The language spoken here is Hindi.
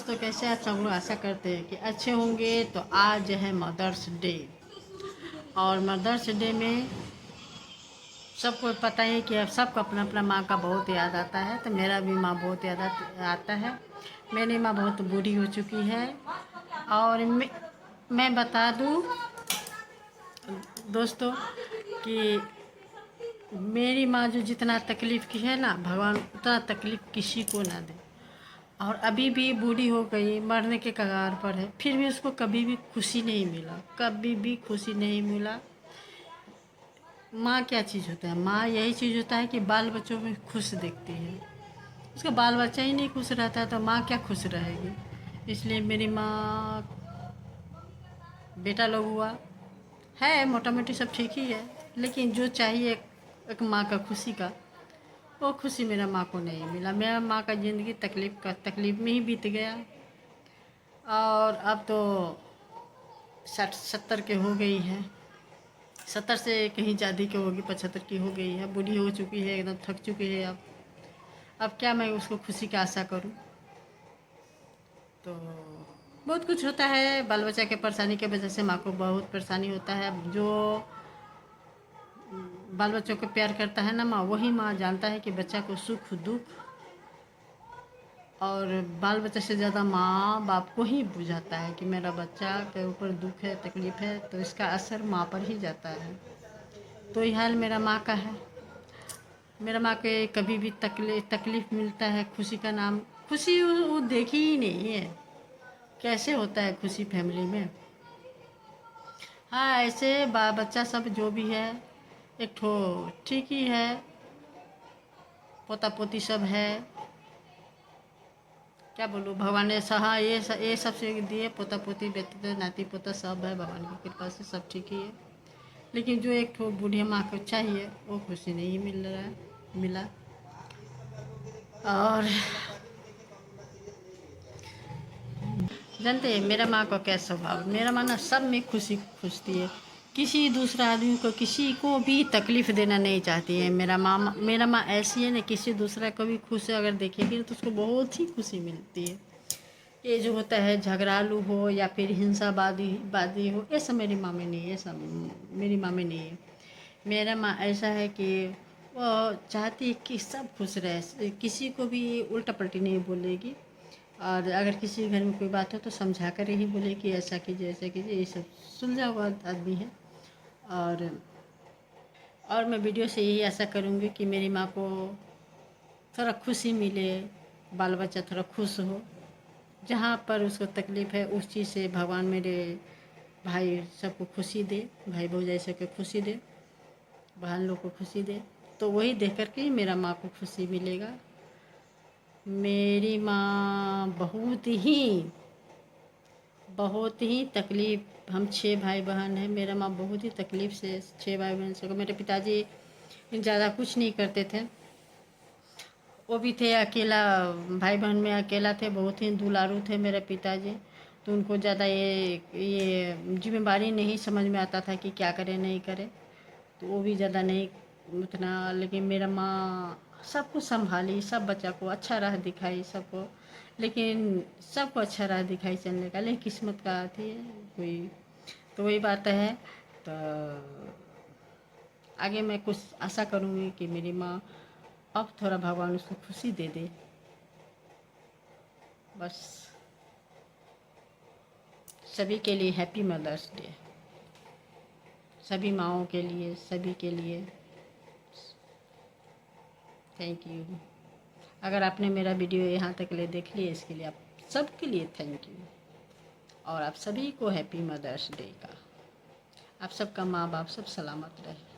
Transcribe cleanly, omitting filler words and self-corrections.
दोस्तों, कैसे आप सब लोग? आशा करते हैं कि अच्छे होंगे। तो आज है मदर्स डे, और मदर्स डे में सबको पता है कि अब सबको अपना अपना माँ का बहुत याद आता है। तो मेरा भी माँ बहुत याद आता है। मेरी माँ बहुत बूढ़ी हो चुकी है, और मैं बता दूँ दोस्तों कि मेरी माँ जो जितना तकलीफ़ की है ना, भगवान उतना तकलीफ़ किसी को ना दे। और अभी भी बूढ़ी हो गई, मरने के कगार पर है, फिर भी उसको कभी भी खुशी नहीं मिला, कभी भी खुशी नहीं मिला। माँ क्या चीज़ होता है? माँ यही चीज़ होता है कि बाल बच्चों में खुश देखती है। उसका बाल बच्चा ही नहीं खुश रहता है तो माँ क्या खुश रहेगी? इसलिए मेरी माँ, बेटा लोग हुआ है, मोटा मोटी सब ठीक ही है, लेकिन जो चाहिए एक माँ का खुशी का, वो खुशी मेरा माँ को नहीं मिला। मेरा माँ का ज़िंदगी तकलीफ़ में ही बीत गया। और अब तो 60-70 के हो गई है, 70 से कहीं ज़्यादा की होगी, 75 की हो गई है, बूढ़ी हो चुकी है, एकदम थक चुकी है। अब क्या मैं उसको खुशी की आशा करूं? तो बहुत कुछ होता है, बाल बच्चा के परेशानी के वजह से माँ को बहुत परेशानी होता है। जो बाल बच्चों को प्यार करता है ना माँ, वही माँ जानता है कि बच्चा को सुख दुख, और बाल बच्चा से ज़्यादा माँ बाप को ही बुझाता है कि मेरा बच्चा के ऊपर दुख है, तकलीफ़ है, तो इसका असर माँ पर ही जाता है। तो यह हाल मेरा माँ का है। मेरा माँ के कभी भी तकलीफ़ मिलता है, खुशी का नाम, खुशी वो देखी ही नहीं है। कैसे होता है खुशी फैमिली में? हाँ, ऐसे बच्चा सब जो भी है, एक ठो ठीक ही है, पोता पोती सब है। क्या बोलूँ, भगवान ने हाँ ये सब से दिए, पोता पोती बेटे नाती पोता सब है, भगवान की कृपा से सब ठीक ही है। लेकिन जो एक ठो बूढ़ी माँ को चाहिए वो खुशी नहीं मिला। और जानते हैं मेरा माँ का क्या स्वभाव? मेरा माँ ना सब में खुशी खुशती है, किसी दूसरा आदमी को, किसी को भी तकलीफ़ देना नहीं चाहती है। मेरा माँ ऐसी है ना, किसी दूसरा को भी खुश अगर देखेगी तो उसको बहुत ही खुशी मिलती है। ये जो होता है झगड़ालू हो या फिर हिंसावादी हो, ये सब मेरी माँ में नहीं है, ये सब मेरी माँ में नहीं है। मेरा माँ ऐसा है कि वो चाहती है कि सब खुश रहे, किसी को भी उल्टा पलटी नहीं बोलेगी। और अगर किसी घर में कोई बात हो तो समझा कर ही बोले कि ऐसा कीजिए ऐसा कीजिए, ये सब सुलझा हुआ आदमी है। और मैं वीडियो से यही आशा करूँगी कि मेरी माँ को थोड़ा खुशी मिले, बाल बच्चा थोड़ा खुश हो। जहाँ पर उसको तकलीफ़ है उस चीज़ से भगवान मेरे भाई सबको खुशी दे, भाई भौजाई सबको खुशी दे, बहन लोग को खुशी दे। तो वही देख कर के मेरा माँ को खुशी मिलेगा। मेरी माँ बहुत ही तकलीफ़, हम 6 भाई बहन हैं। मेरा माँ बहुत ही तकलीफ़ से 6 भाई बहन से। मेरे पिताजी ज़्यादा कुछ नहीं करते थे, वो भी थे अकेला, भाई बहन में अकेला थे, बहुत ही दुलारू थे मेरे पिताजी। तो उनको ज़्यादा ये जिम्मेदारी नहीं समझ में आता था कि क्या करे नहीं करे, तो वो भी ज़्यादा नहीं उतना। लेकिन मेरा माँ सब कुछ संभाली, सब बच्चा को अच्छा राह दिखाई सबको, लेकिन सबको अच्छा राह दिखाई चलने का, लेकिन किस्मत का थी कोई। तो वही बात है। तो आगे मैं कुछ आशा करूँगी कि मेरी माँ अब थोड़ा भगवान उसको खुशी दे दे, बस। सभी के लिए हैप्पी मदर्स डे, सभी माँओं के लिए, सभी के लिए थैंक यू। अगर आपने मेरा वीडियो यहाँ तक ले देख लिया, इसके लिए आप सबके लिए थैंक यू। और आप सभी को हैप्पी मदर्स डे का। आप सबका माँ बाप सब सलामत रहे।